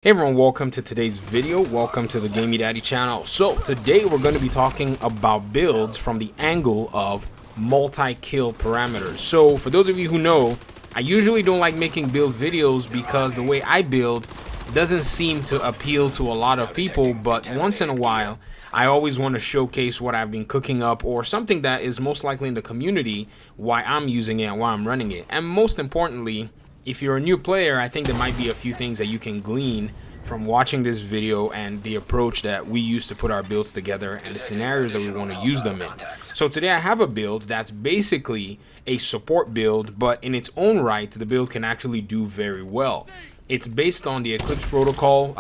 Hey everyone, welcome to today's video. Welcome to the Gamey Daddy channel. So today we're going to be talking about builds from the angle of multi-kill parameters. So for those of you who know, I usually don't like making build videos because the way I build doesn't seem to appeal to a lot of people, but once in a while I always want to showcase what I've been cooking up or something that is most likely in the community, why I'm using it and why I'm running it. And most importantly, if you're a new player, I think there might be a few things that you can glean from watching this video and the approach that we use to put our builds together and the scenarios that we want to use them in. So today I have a build that's basically a support build, but in its own right, the build can actually do very well. It's based on the Eclipse Protocol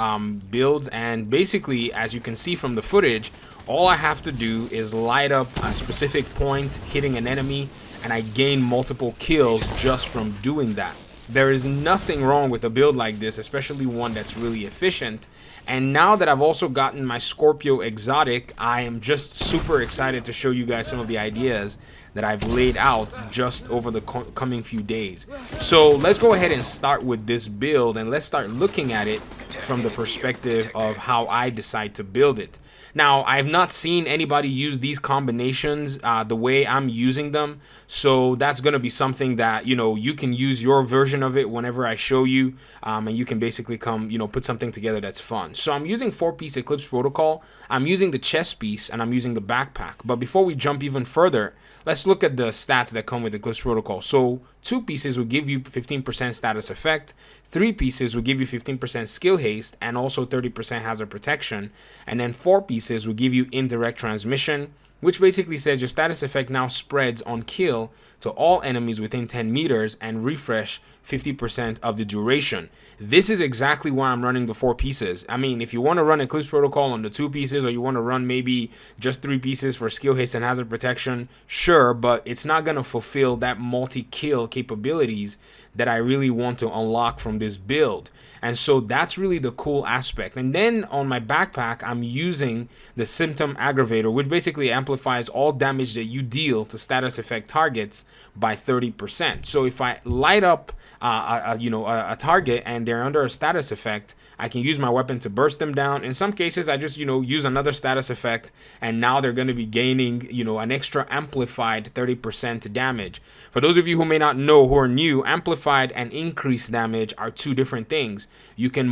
builds, and basically, as you can see from the footage, all I have to do is light up a specific point, hitting an enemy, and I gain multiple kills just from doing that. There is nothing wrong with a build like this, especially one that's really efficient. And now that I've also gotten my Scorpio exotic, I am just super excited to show you guys some of the ideas that I've laid out just over the coming few days. So let's go ahead and start with this build, and let's start looking at it from the perspective of how I decide to build it. Now, I have not seen anybody use these combinations the way I'm using them, so that's going to be something that, you can use your version of it whenever I show you, and you can basically come, put something together that's fun. So I'm using 4-piece Eclipse Protocol, I'm using the chest piece, and I'm using the backpack. But before we jump even further, let's look at the stats that come with Eclipse Protocol. So 2 pieces will give you 15% status effect, 3 pieces will give you 15% skill haste and also 30% hazard protection, and then 4 pieces will give you indirect transmission, which basically says your status effect now spreads on kill to all enemies within 10 meters and refresh 50% of the duration. This is exactly why I'm running the 4 pieces. I mean, if you want to run Eclipse Protocol on the 2 pieces, or you want to run maybe just 3 pieces for skill haste and hazard protection, sure, but it's not going to fulfill that multi-kill capabilities that I really want to unlock from this build. And so that's really the cool aspect. And then on my backpack, I'm using the Symptom Aggravator, which basically amplifies all damage that you deal to status effect targets by 30%. So if I light up a target and they're under a status effect, I can use my weapon to burst them down. In some cases, I just, use another status effect, and now they're going to be gaining, an extra amplified 30% damage. For those of you who may not know, who are new, amplified and increased damage are two different things. You can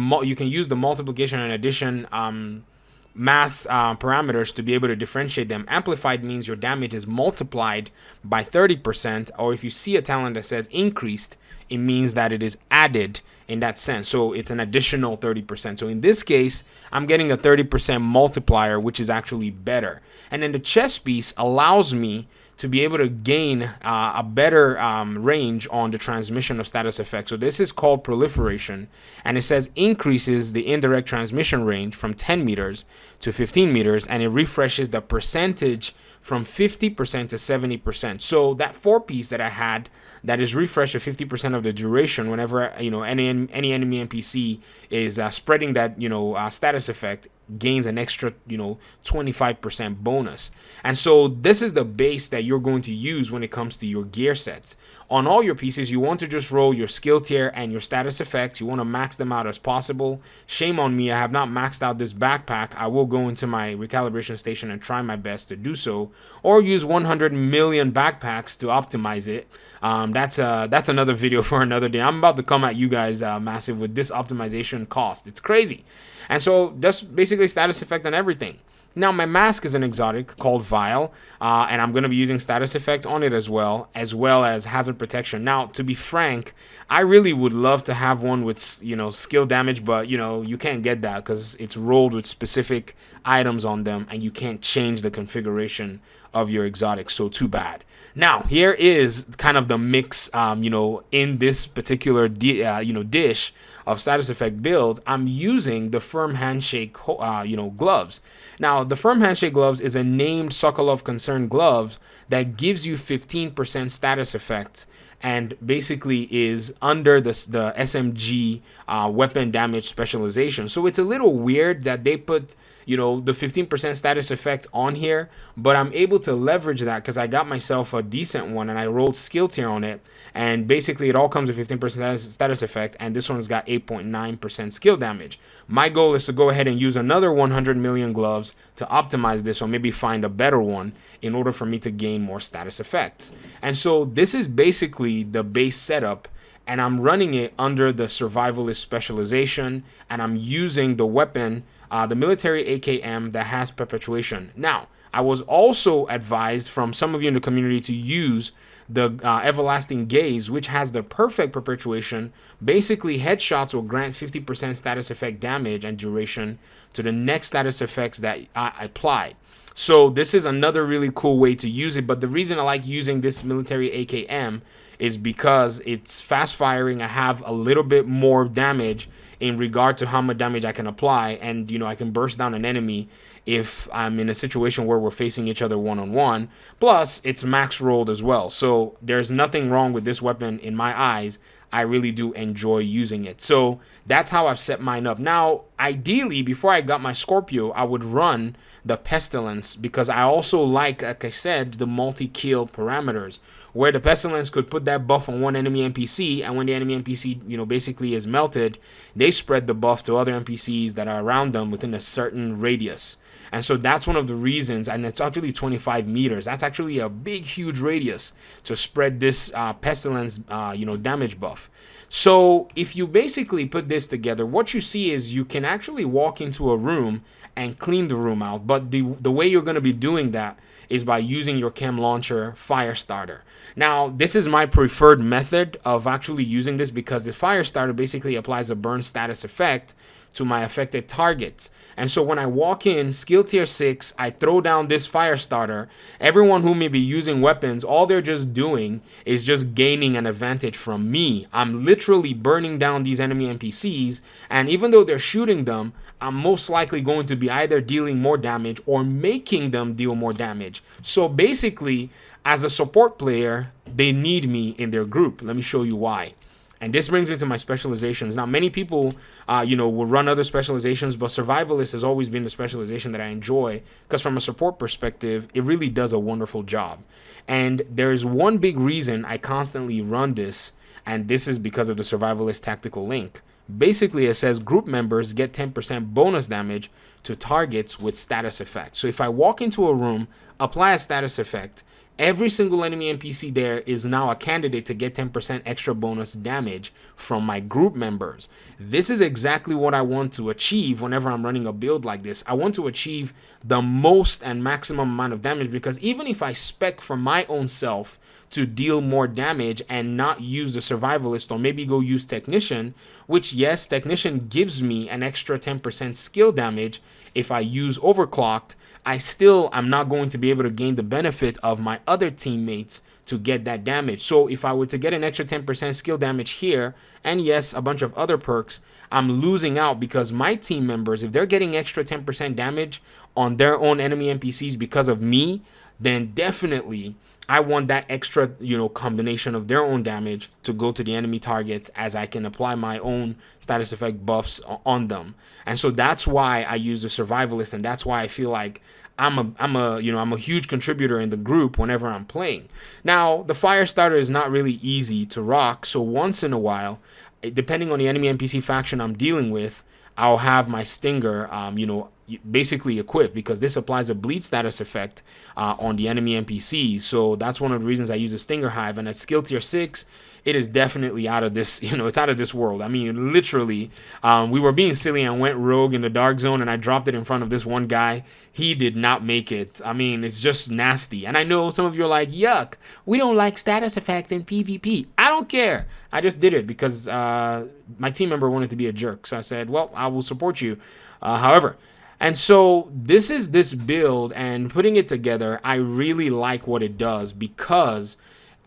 use the multiplication and addition math parameters to be able to differentiate them. Amplified means your damage is multiplied by 30%, or if you see a talent that says increased, it means that it is added in that sense. So it's an additional 30%. So in this case, I'm getting a 30% multiplier, which is actually better. And then the chest piece allows me to be able to gain a better range on the transmission of status effects. So this is called proliferation, and it says increases the indirect transmission range from 10 meters to 15 meters, and it refreshes the percentage from 50% to 70%. So that 4-piece that I had that is refreshed at 50% of the duration whenever any enemy NPC is spreading that status effect, gains an extra 25% bonus. And so this is the base that you're going to use when it comes to your gear sets. On all your pieces, you want to just roll your skill tier and your status effects. You want to max them out as possible. Shame on me, I have not maxed out this backpack. I will go into my recalibration station and try my best to do so, or use 100 million backpacks to optimize it. That's another video for another day. I'm about to come at you guys massive with this optimization cost. It's crazy. And so that's basically status effect on everything. Now my mask is an exotic called Vile, and I'm going to be using status effects on it as well as hazard protection. Now, to be frank, I really would love to have one with skill damage, but you can't get that because it's rolled with specific items on them, and you can't change the configuration of your exotic. So too bad. Now here is kind of the mix, in this particular dish of status effect builds. I'm using the Firm Handshake, gloves. Now the Firm Handshake gloves is a named Sokolov Concern gloves that gives you 15% status effect and basically is under the SMG weapon damage specialization. So it's a little weird that they put, you know, the 15% status effect on here, but I'm able to leverage that because I got myself a decent one and I rolled skill tier on it, and basically it all comes with 15% status effect, and this one's got 8.9% skill damage. My goal is to go ahead and use another 100 million gloves to optimize this, or maybe find a better one in order for me to gain more status effects. And so this is basically the base setup, and I'm running it under the survivalist specialization, and I'm using the weapon, the military AKM that has perpetuation. Now, I was also advised from some of you in the community to use the everlasting gaze, which has the perfect perpetuation. Basically, headshots will grant 50% status effect damage and duration to the next status effects that I apply. So this is another really cool way to use it, but the reason I like using this military AKM is because it's fast firing. I have a little bit more damage in regard to how much damage I can apply, and you know, I can burst down an enemy if I'm in a situation where we're facing each other one-on-one. Plus, it's max rolled as well, so there's nothing wrong with this weapon in my eyes. I really do enjoy using it. So that's how I've set mine up. Now, ideally, before I got my Scorpio, I would run the Pestilence, because I also like I said, the multi-kill parameters, where the Pestilence could put that buff on one enemy NPC, and when the enemy NPC, you know, basically is melted, they spread the buff to other NPCs that are around them within a certain radius. And so that's one of the reasons, and it's actually 25 meters. That's actually a big, huge radius to spread this Pestilence, damage buff. So if you basically put this together, what you see is you can actually walk into a room and clean the room out. But the way you're going to be doing that is by using your chem launcher Firestarter. Now, this is my preferred method of actually using this, because the Firestarter basically applies a burn status effect to my affected targets. And so when I walk in, skill tier 6, I throw down this Firestarter. Everyone who may be using weapons, all they're just doing is just gaining an advantage from me. I'm literally burning down these enemy NPCs, and even though they're shooting them, I'm most likely going to be either dealing more damage or making them deal more damage. So basically, as a support player, they need me in their group. Let me show you why. And this brings me to my specializations. Now, many people, will run other specializations, but Survivalist has always been the specialization that I enjoy, because from a support perspective, it really does a wonderful job. And there's one big reason I constantly run this, and this is because of the Survivalist tactical link. Basically, it says group members get 10% bonus damage to targets with status effect. So if I walk into a room, apply a status effect, every single enemy NPC there is now a candidate to get 10% extra bonus damage from my group members. This is exactly what I want to achieve whenever I'm running a build like this. I want to achieve the most and maximum amount of damage, because even if I spec for my own self to deal more damage and not use the Survivalist, or maybe go use Technician, which, yes, Technician gives me an extra 10% skill damage if I use Overclocked, I'm not going to be able to gain the benefit of my other teammates to get that damage. So if I were to get an extra 10% skill damage here, and yes, a bunch of other perks, I'm losing out, because my team members, if they're getting extra 10% damage on their own enemy NPCs because of me, then definitely I want that extra, combination of their own damage to go to the enemy targets, as I can apply my own status effect buffs on them. And so that's why I use the Survivalist, and that's why I feel like I'm a huge contributor in the group whenever I'm playing. Now, the Firestarter is not really easy to rock, so once in a while, depending on the enemy NPC faction I'm dealing with, I'll have my Stinger, basically equipped, because this applies a bleed status effect on the enemy NPCs. So that's one of the reasons I use a Stinger Hive. And at skill tier 6, it is definitely out of this, it's out of this world. I mean, literally, we were being silly and went rogue in the dark zone, and I dropped it in front of this one guy. He did not make it. I mean, it's just nasty. And I know some of you are like, yuck, we don't like status effects in PvP. I don't care. I just did it because my team member wanted to be a jerk. So I said, well, I will support you. However, and so this is this build, and putting it together, I really like what it does, because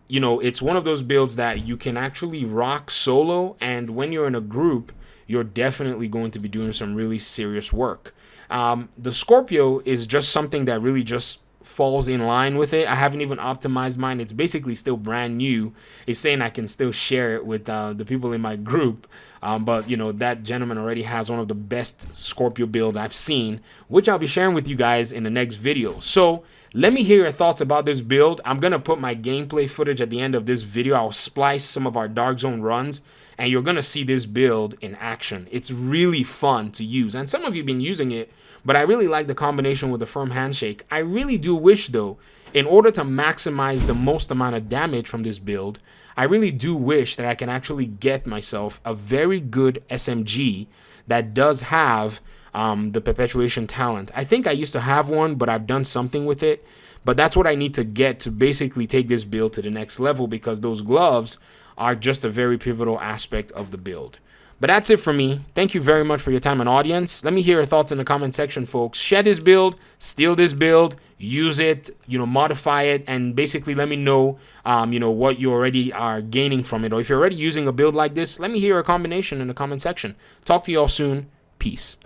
it's one of those builds that you can actually rock solo, and when you're in a group, you're definitely going to be doing some really serious work. The Scorpio is just something that really just falls in line with it. I haven't even optimized mine. It's basically still brand new. It's saying I can still share it with the people in my group. But you know, that gentleman already has one of the best Scorpio builds I've seen, which I'll be sharing with you guys in the next video. So let me hear your thoughts about this build. I'm gonna put my gameplay footage at the end of this video. I'll splice some of our Dark Zone runs, and you're gonna see this build in action. It's really fun to use, and some of you have been using it, but I really like the combination with the firm handshake. I really do wish, though, in order to maximize the most amount of damage from this build, I really do wish that I can actually get myself a very good SMG that does have the perpetuation talent. I think I used to have one, but I've done something with it. But that's what I need to get to basically take this build to the next level, because those gloves are just a very pivotal aspect of the build. But that's it for me. Thank you very much for your time and audience. Let me hear your thoughts in the comment section, folks. Share this build, steal this build, use it, modify it, and basically let me know, what you already are gaining from it. Or if you're already using a build like this, let me hear a combination in the comment section. Talk to you all soon. Peace.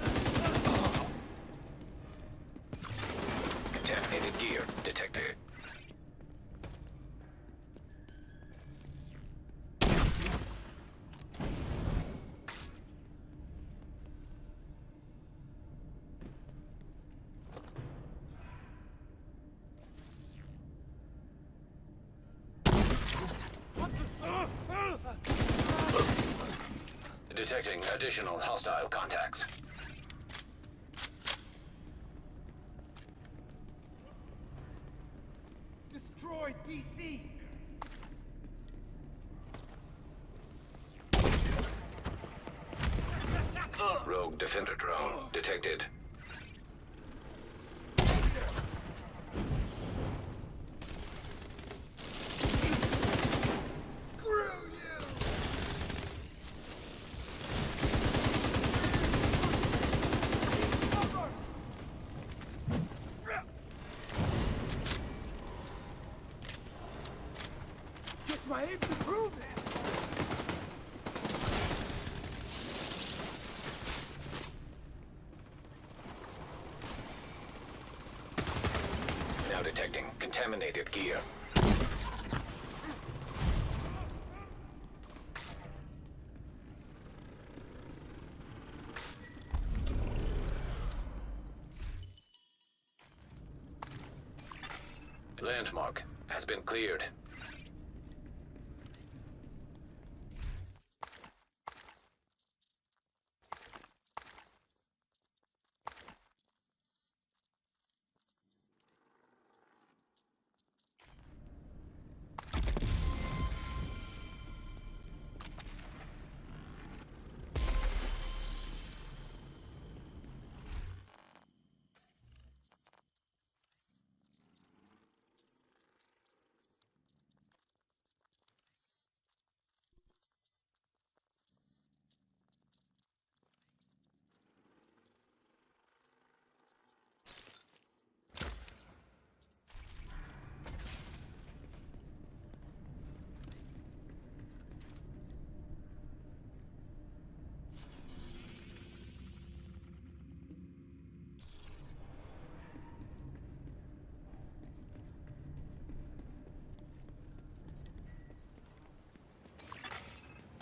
Contaminated gear detected. Detecting additional hostile contacts. Destroy DC! Rogue defender drone detected. Screw you! Guess my aim's improving! Now detecting contaminated gear. Landmark has been cleared.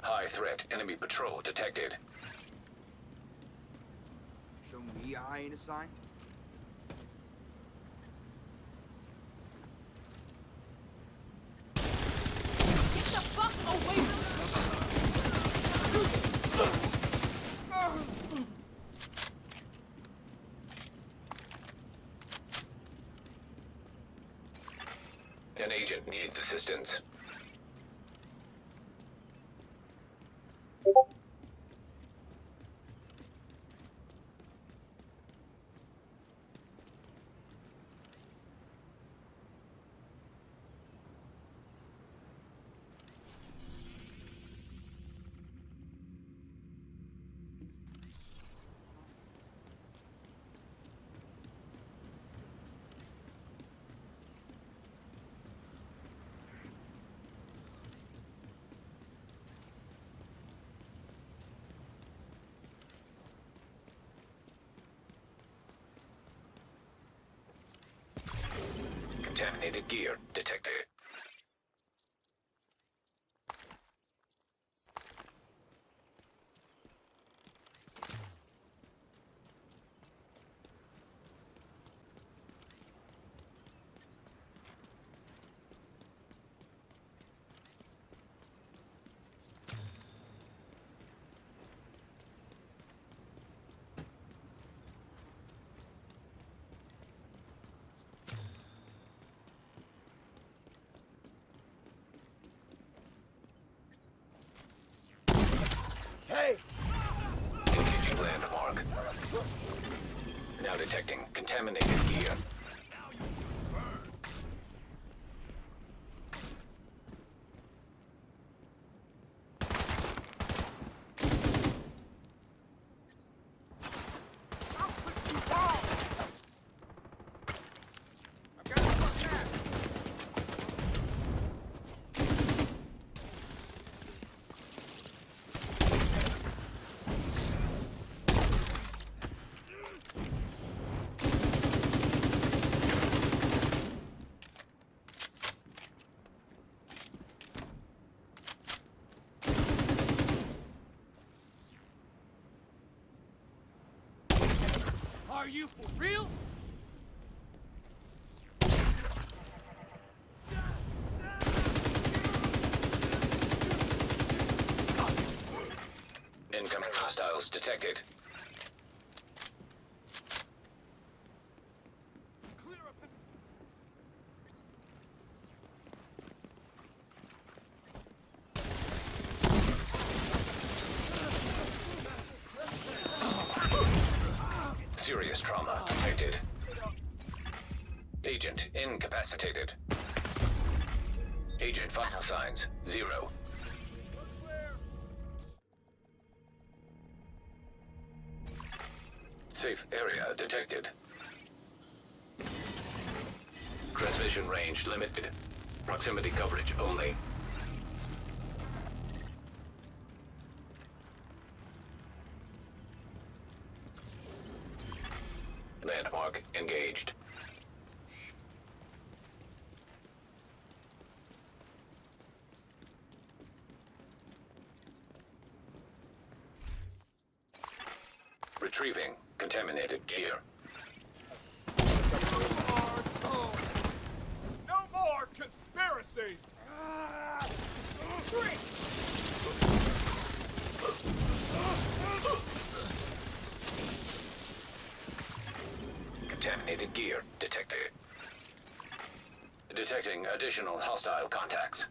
High threat enemy patrol detected. Show me a hyena sign? Get the fuck away from An agent needs assistance. Contaminated gear detected. Hey! Engaging landmark. Now detecting contaminated gear. Are you for real? Incoming hostiles detected. Clear up and... Serious trauma detected. Agent incapacitated. Agent vital signs 0. Safe area detected. Transmission range limited. Proximity coverage only. Landmark engaged. Retrieving contaminated gear. No more conspiracies! Contaminated gear detected. Detecting additional hostile contacts.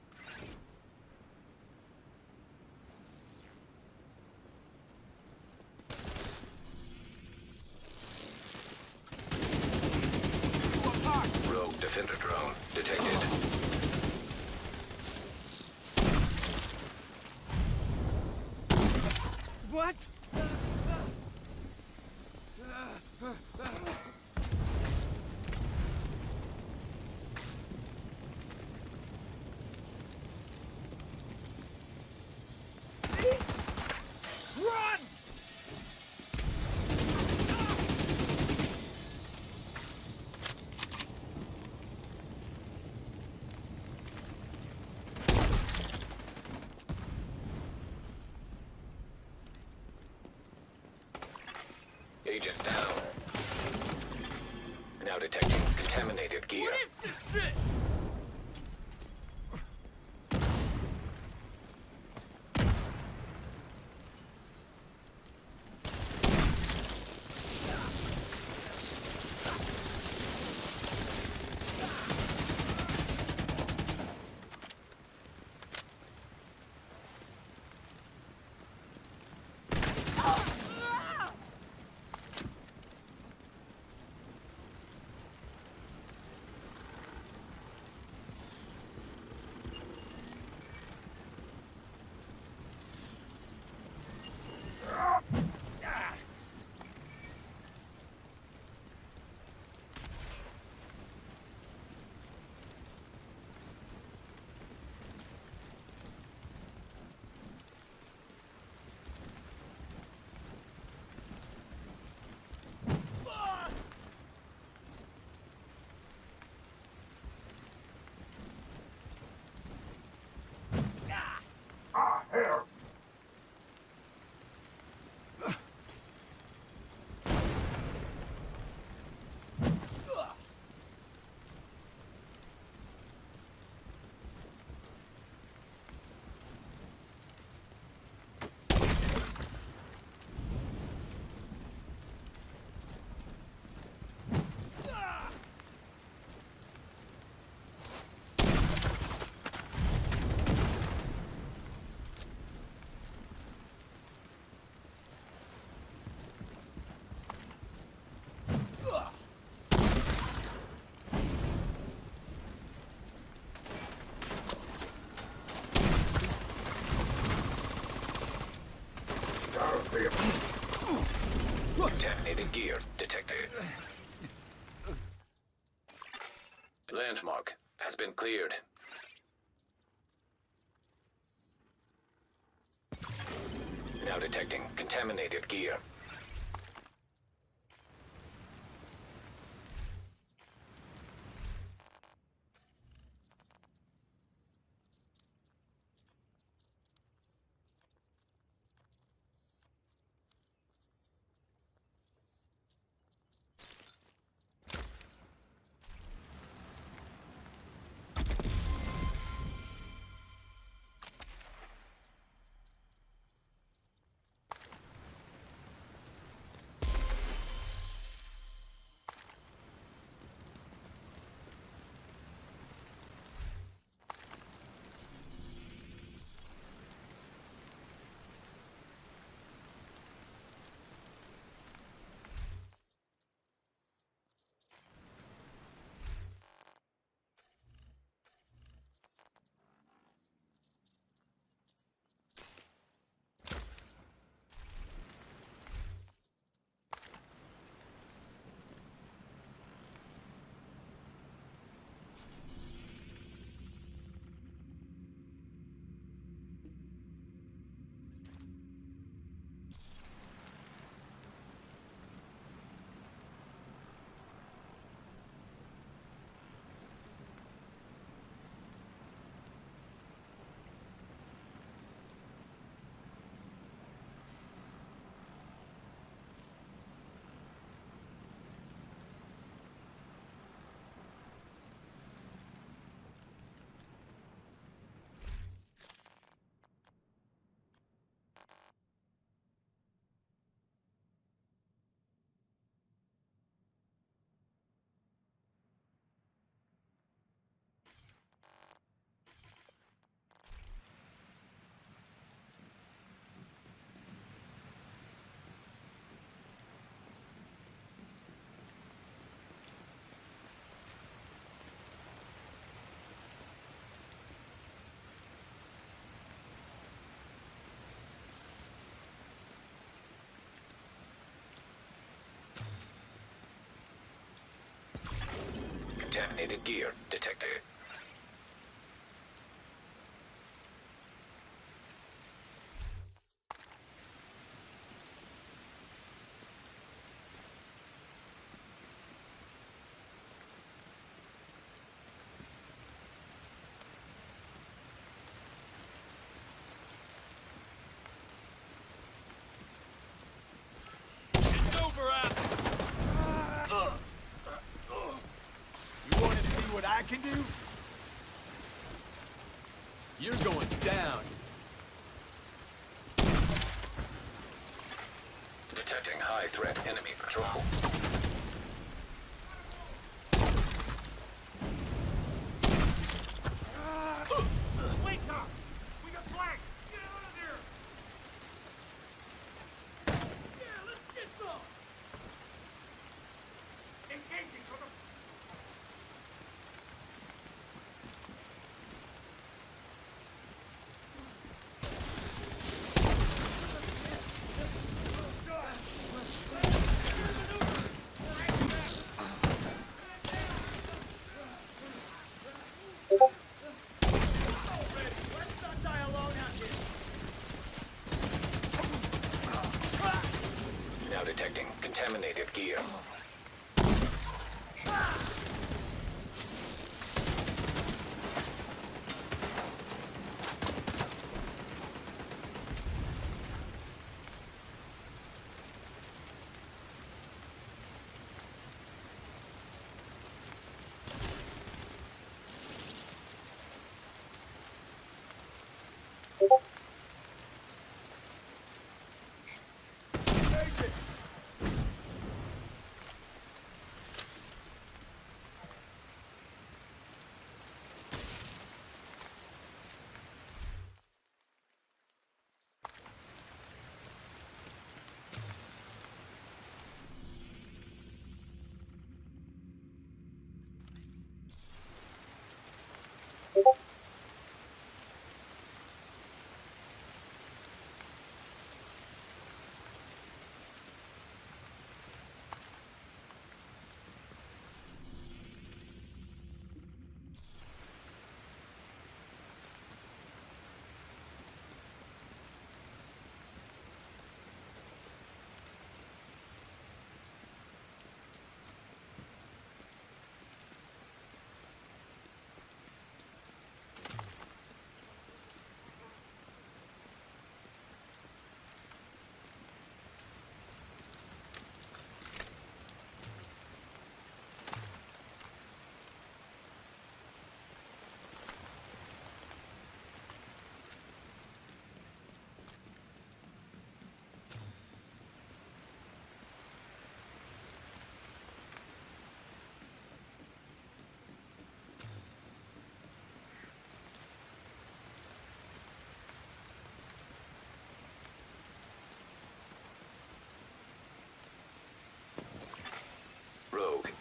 Rogue defender drone detected. What? Run! Agent down. Now detecting contaminated gear. What is this shit? Contaminated gear detected. Landmark has been cleared. Now detecting contaminated gear. Contaminated gear detected. It's over, Apple. You want to see what I can do? You're going down. Detecting high threat enemy patrol. Wait up! We got flanked! Get out of there! Yeah, let's get some! Engaging from the... Let's not die alone out here! Now detecting contaminated gear.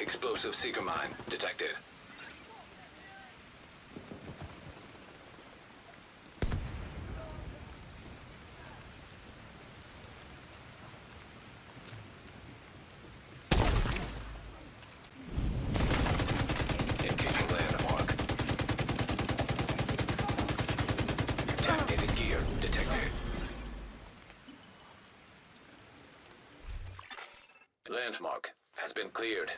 Explosive seeker mine detected. Engaging landmark. Contaminated gear detected. Landmark has been cleared.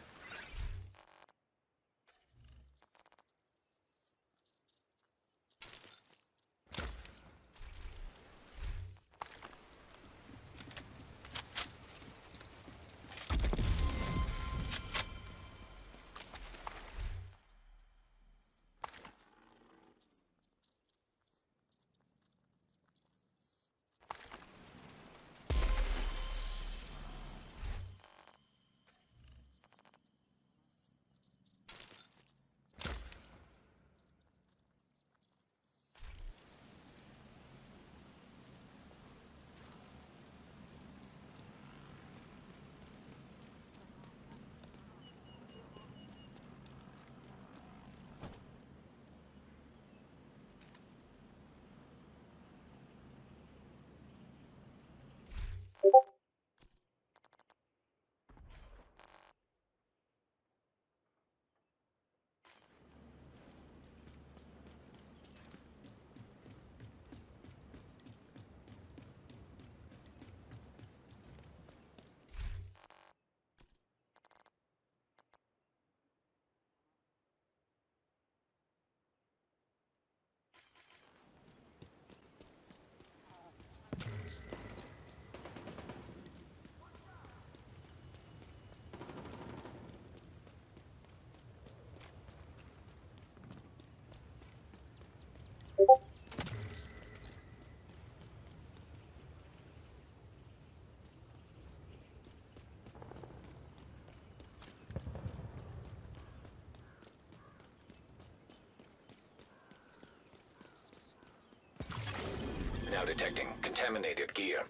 Now detecting contaminated gear.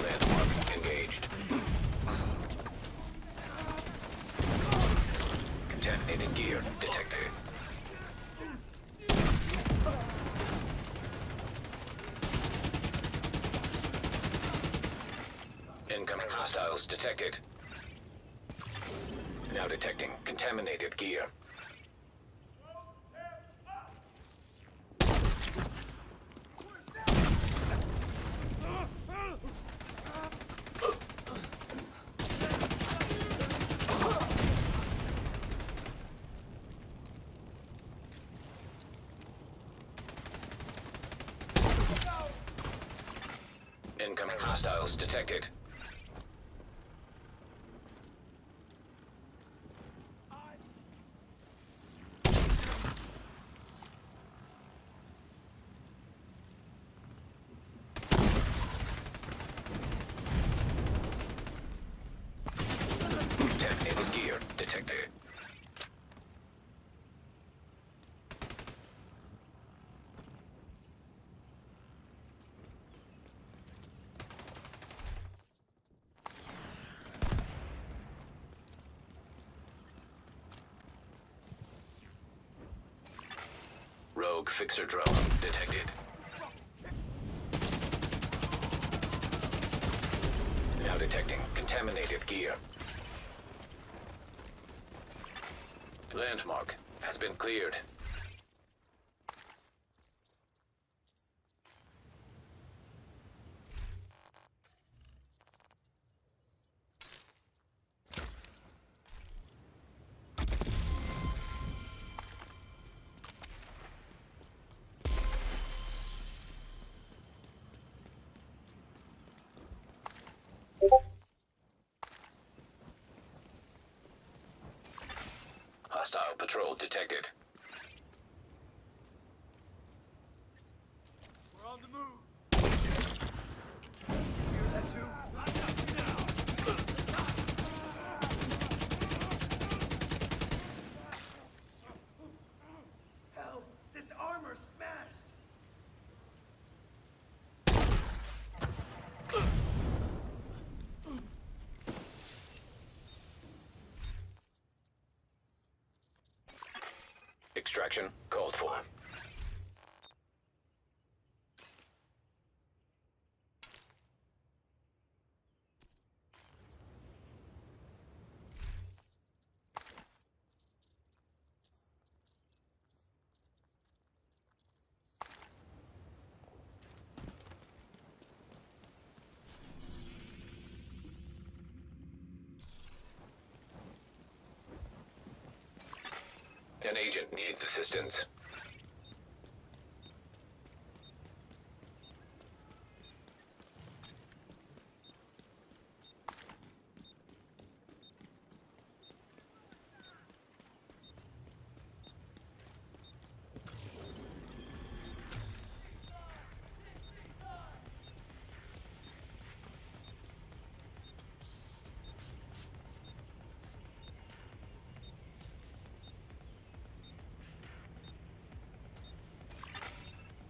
Landmark engaged. Contaminated gear detected. Incoming hostiles detected. Now detecting contaminated gear. Incoming hostiles detected. Contaminated gear detected. Rogue fixer drone detected. Now detecting contaminated gear. Landmark has been cleared. Hostile patrol detected. We're on the move. Hear that too? I got you now. Hell, this armor's smashed. Extraction called for. An agent needs assistance.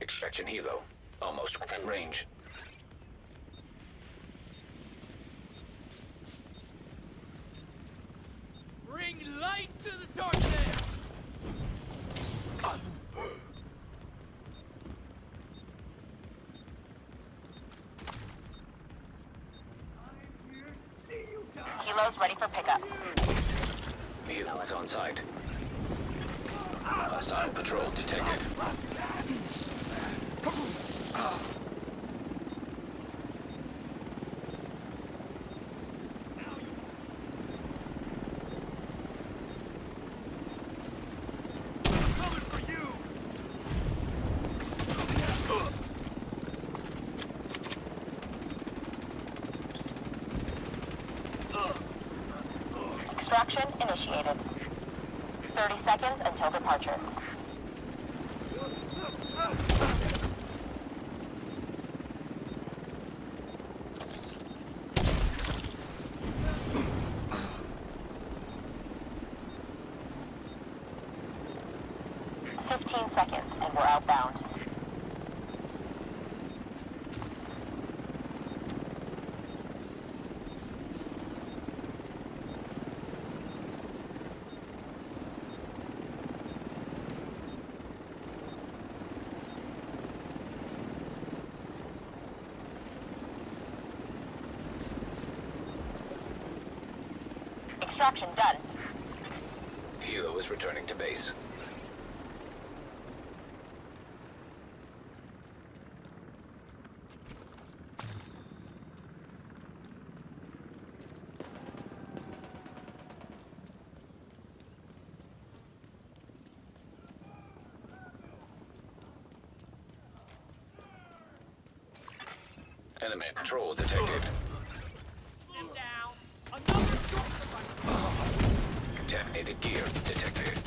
Extraction helo, almost within range. Bring light to the darkness! Helo's ready for pickup. Helo is on site. Hostile patrol detected. Coming for you! Extraction initiated. 30 seconds until departure. Seconds and we're outbound. Extraction done. Helo is returning to base. Enemy patrol detected. Them down. Another source of Contaminated gear detected.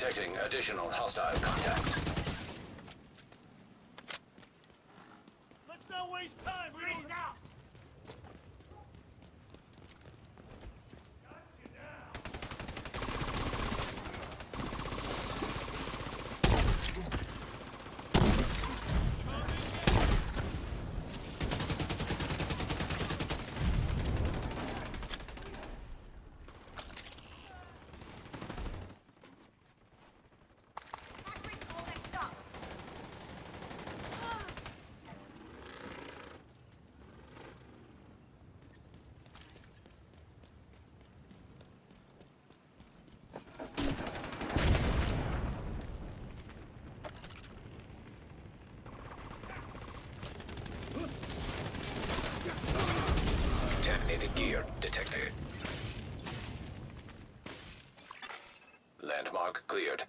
Detecting additional hostile contacts. Let's not waste time. Freeze out. Got you now. Detonated gear detected. Landmark cleared.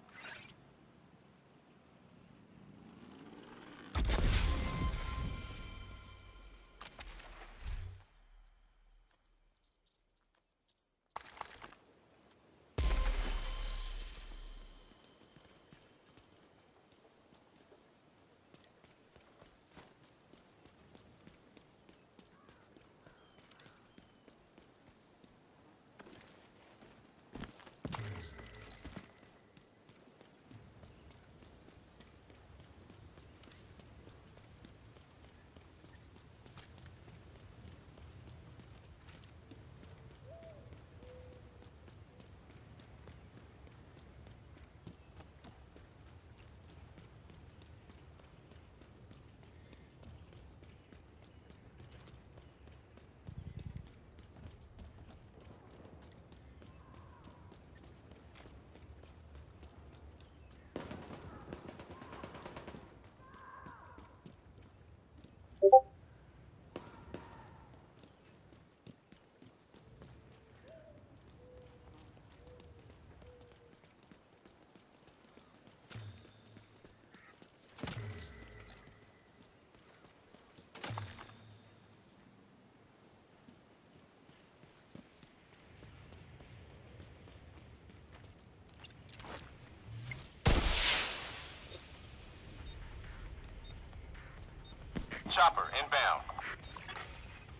Chopper inbound.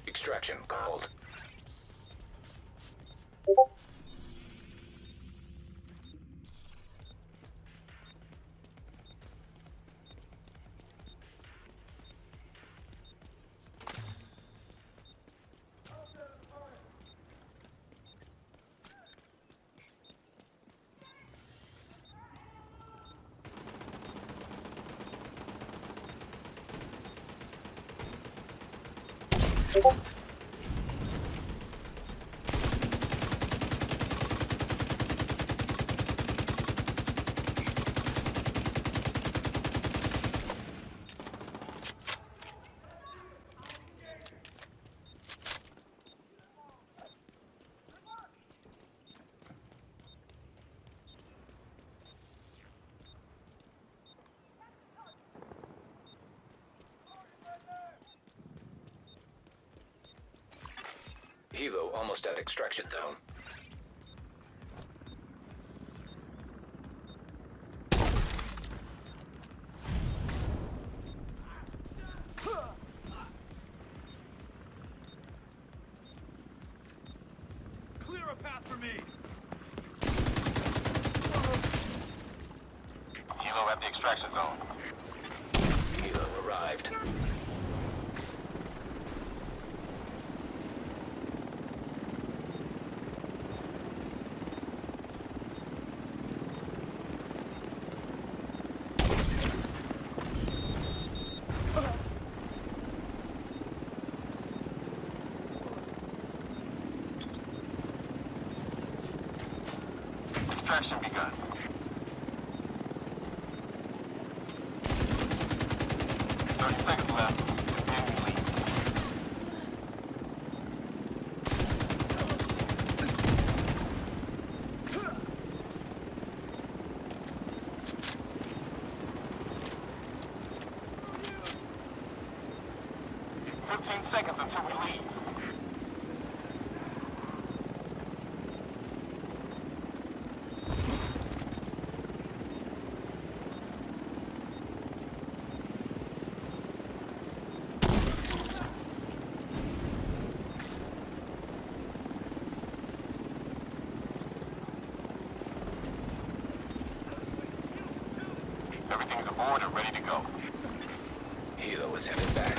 Extraction called. Helo almost at extraction zone. Clear a path for me. Helo at the extraction zone. Helo arrived. Extraction begun. Seconds left. Continue to lead. Seconds until we leave. Everything's aboard and ready to go. Helo is headed back.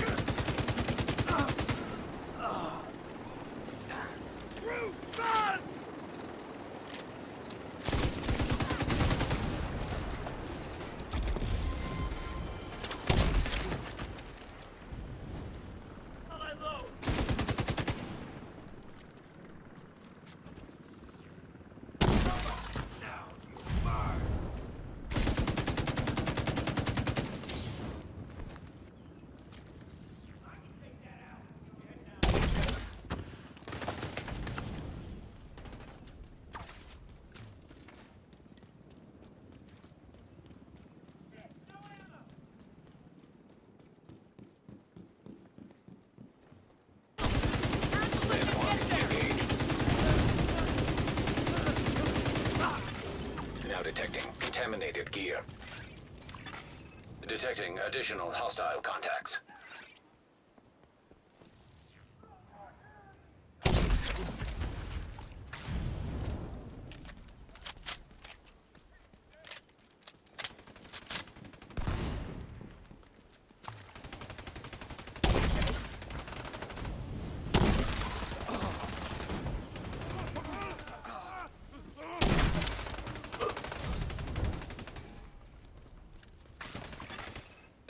Now detecting contaminated gear. Detecting additional hostile contacts.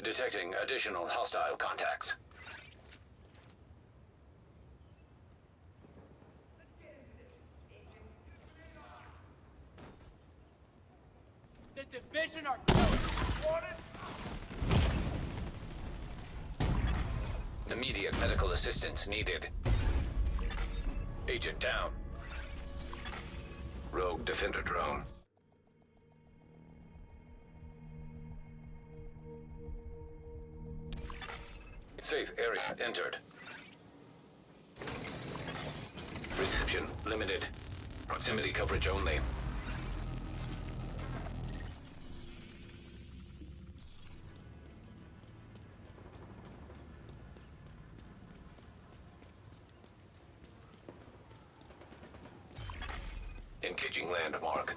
Detecting additional hostile contacts. The division are killing. Immediate medical assistance needed. Agent down. Rogue defender drone. Safe area entered. Reception limited. Proximity coverage only. Engaging landmark.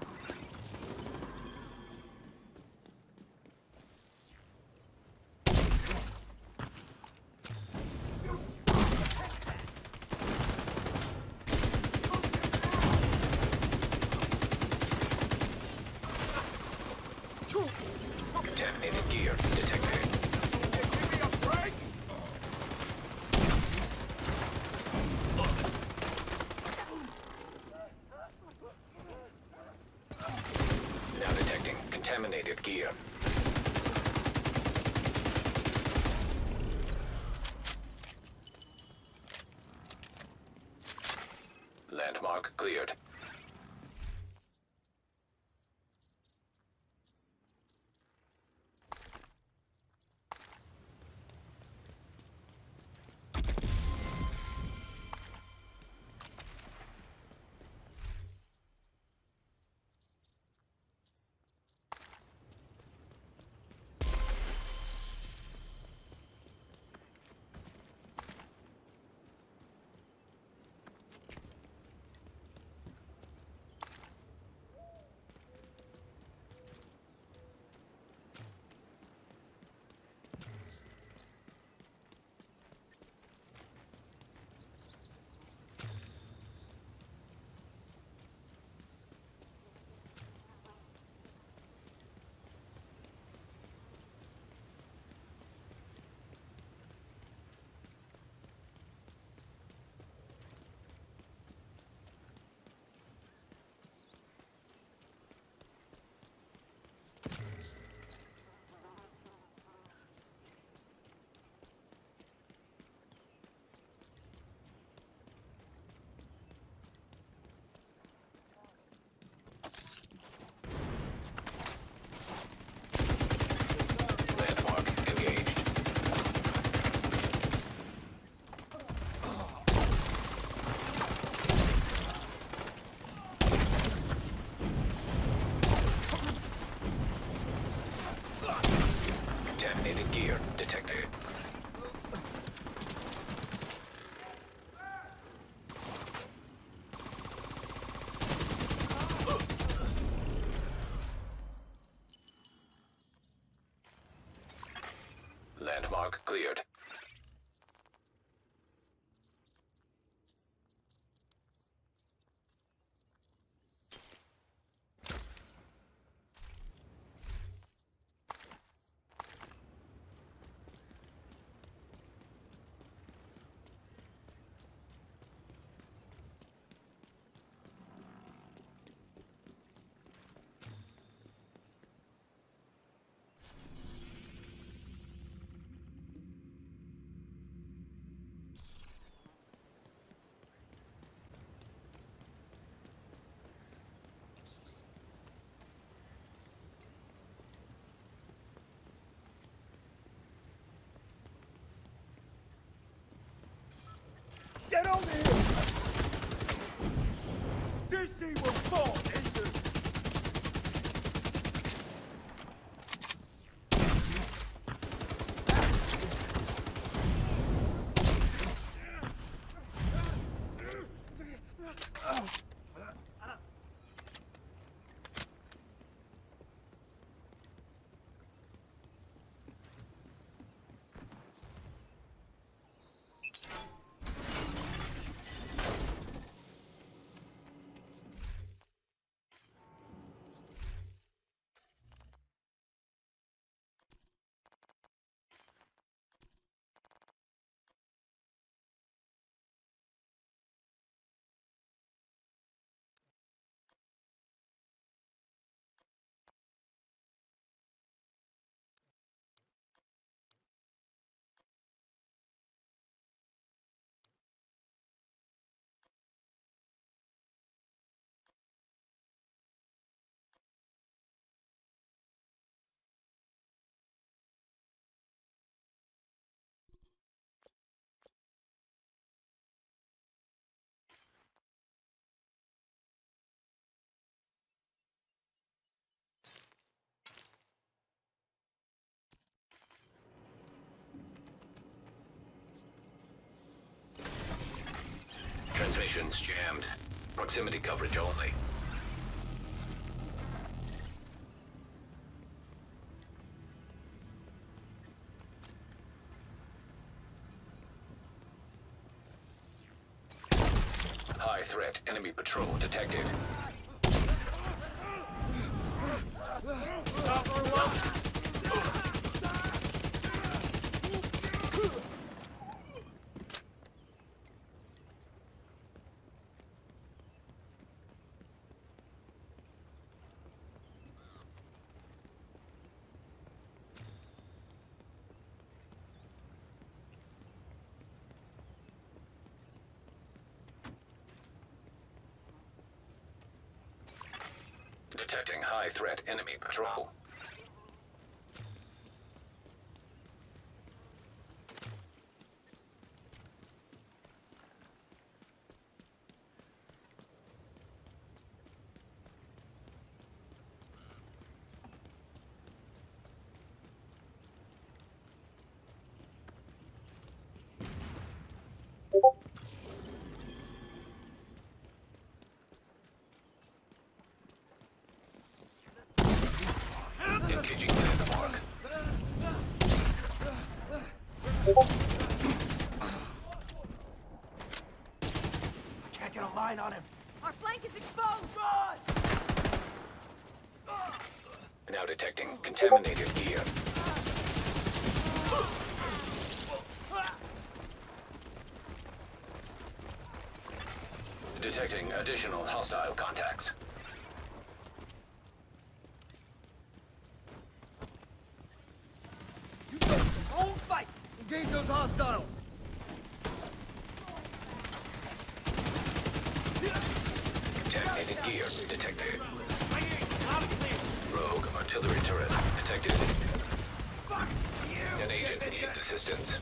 Contaminated gear detected. Give me a break! Now detecting contaminated gear. Landmark cleared. Landmark engaged. Contaminated gear detected. cleared. Get over here! DC will fall into... Transmissions jammed. Proximity coverage only. High threat enemy patrol detected. Detecting high threat enemy patrol. Engaging landmark. I can't get a line on him. Our flank is exposed! Run! Now detecting contaminated gear. Detecting additional hostile contacts. You go own fight! Engage those hostiles! Contaminated gear detected. Rogue artillery turret detected. An agent needs assistance.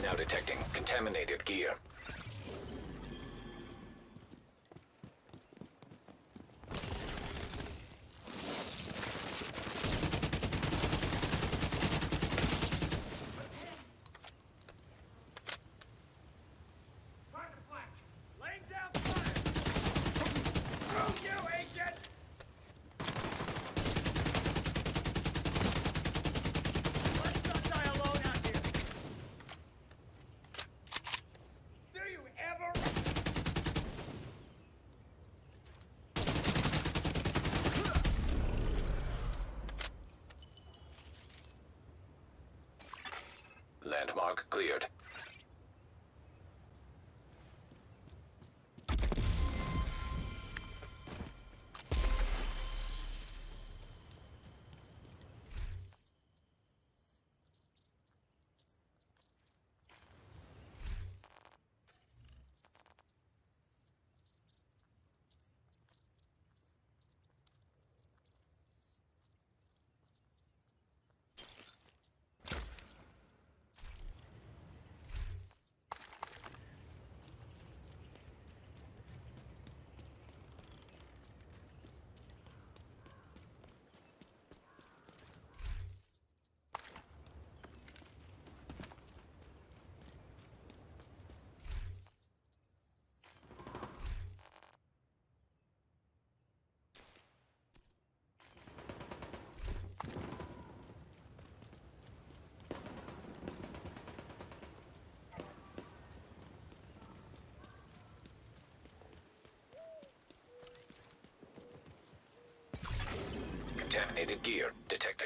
Now detecting contaminated gear. Private flank! Laying down fire! Through you, agent! Let's not die alone! Landmark cleared. Contaminated gear detected.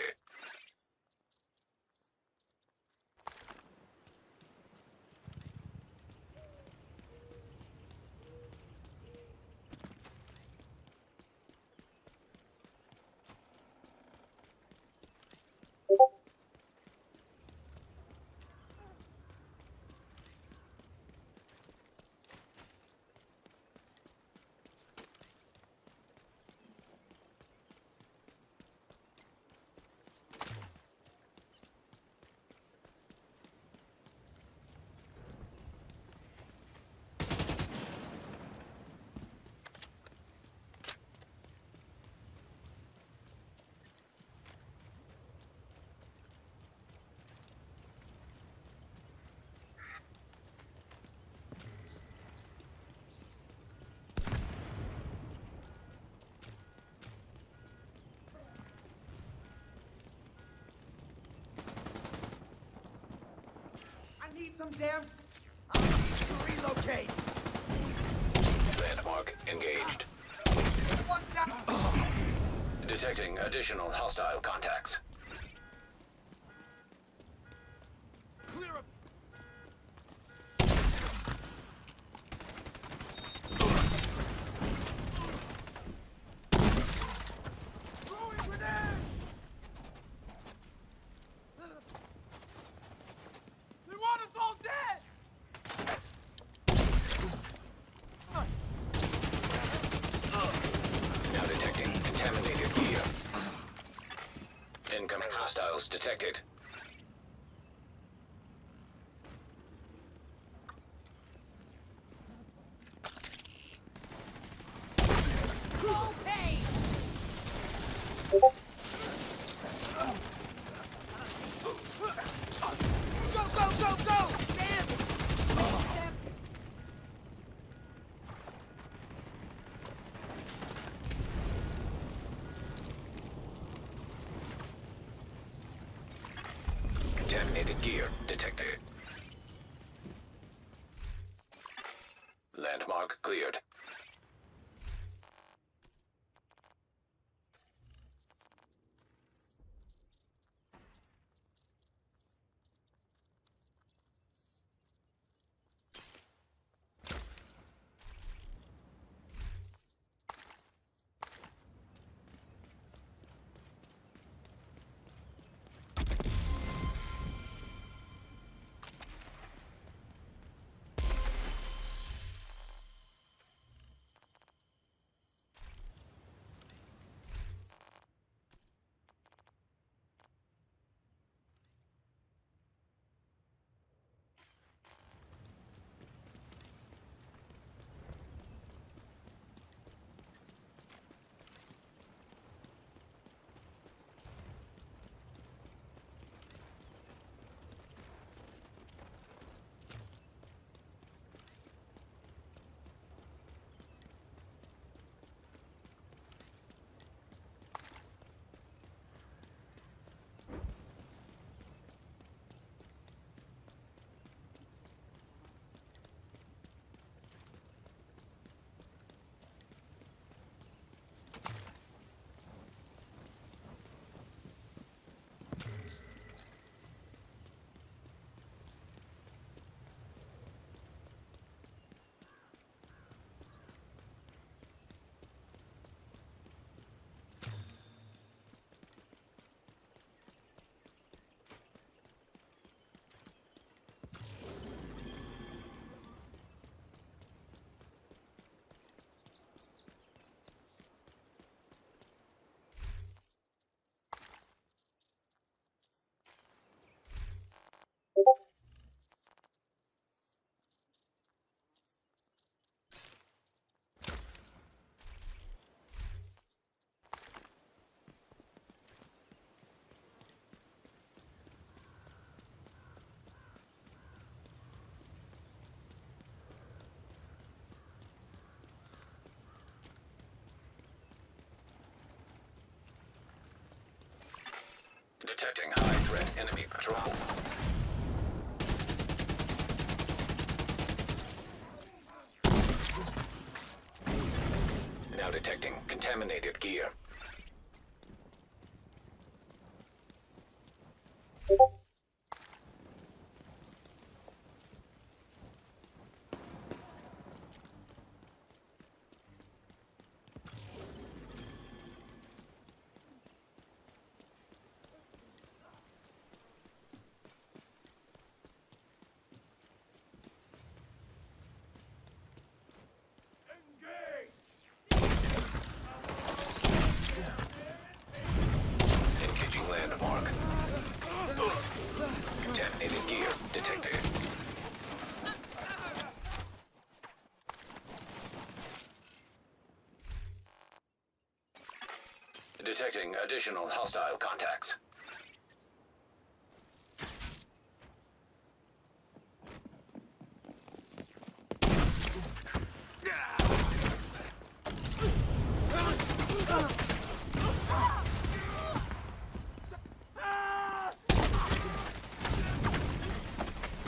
I need some damn. I need to relocate. Landmark engaged. One down. Detecting additional hostile contacts. Clear up. Throwing grenade. They want us all dead. Now detecting contaminated gear. Incoming hostiles detected. Okay. Go, go, go, go! Damn! Damn. Contaminated gear detected. Landmark cleared. Detecting high-threat enemy patrol. Now detecting contaminated gear. Engaging landmark. Contaminated gear detected. Detecting additional hostile contacts.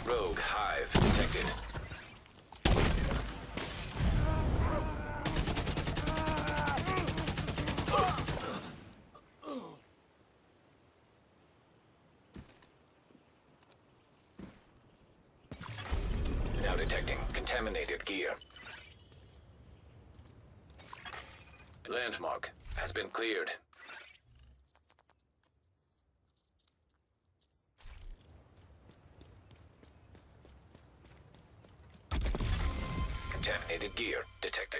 Rogue hive detected. Now detecting contaminated gear. Landmark has been cleared. Contaminated gear detected.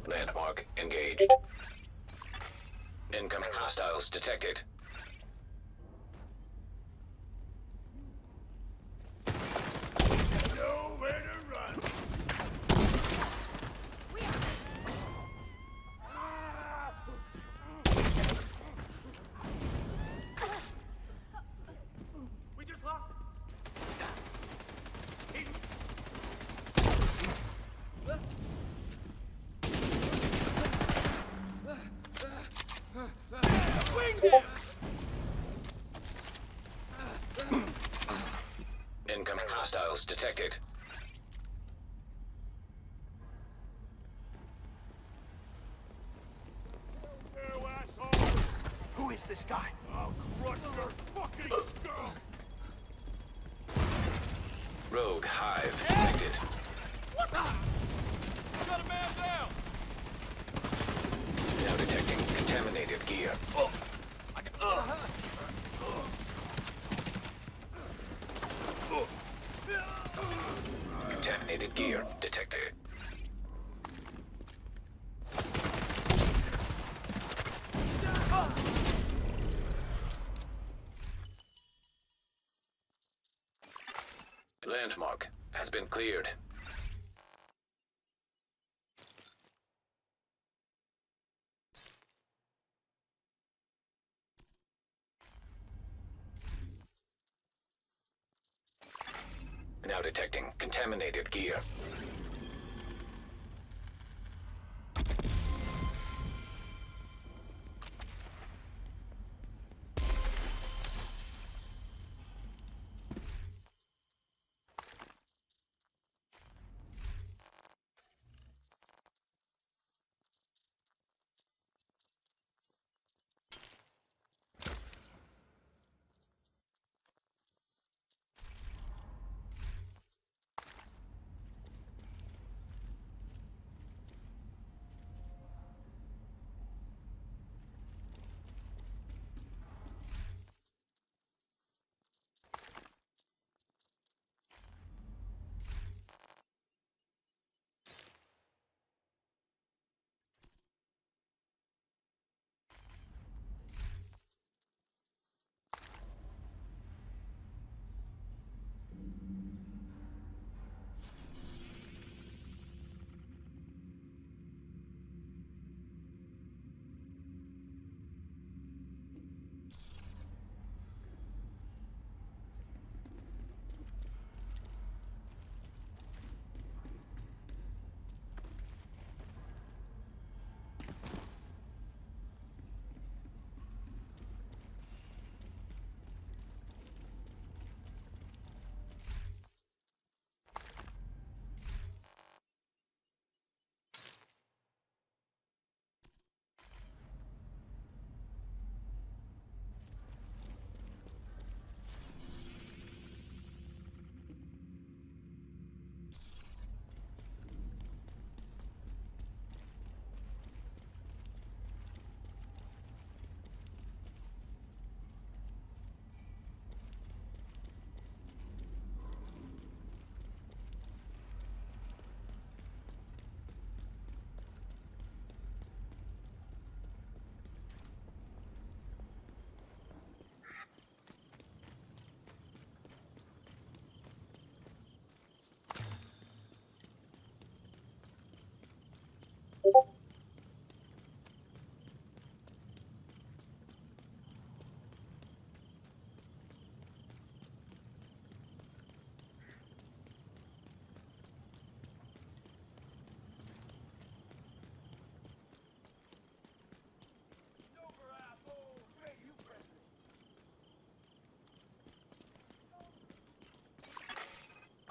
Landmark engaged. Incoming hostiles detected. Nowhere to run. We just lost. Incoming hostiles detected. You asshole! Who is this guy? I'll crush your fucking skull! Rogue hive detected. Got a man down! Now detecting contaminated gear. Contaminated gear detected. Landmark has been cleared. Now detecting contaminated gear.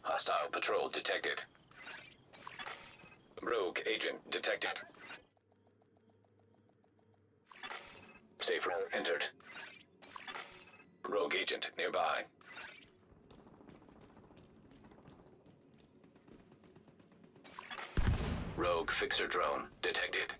Hostile patrol detected. Rogue agent detected. Safe room entered. Rogue agent nearby. Rogue fixer drone detected.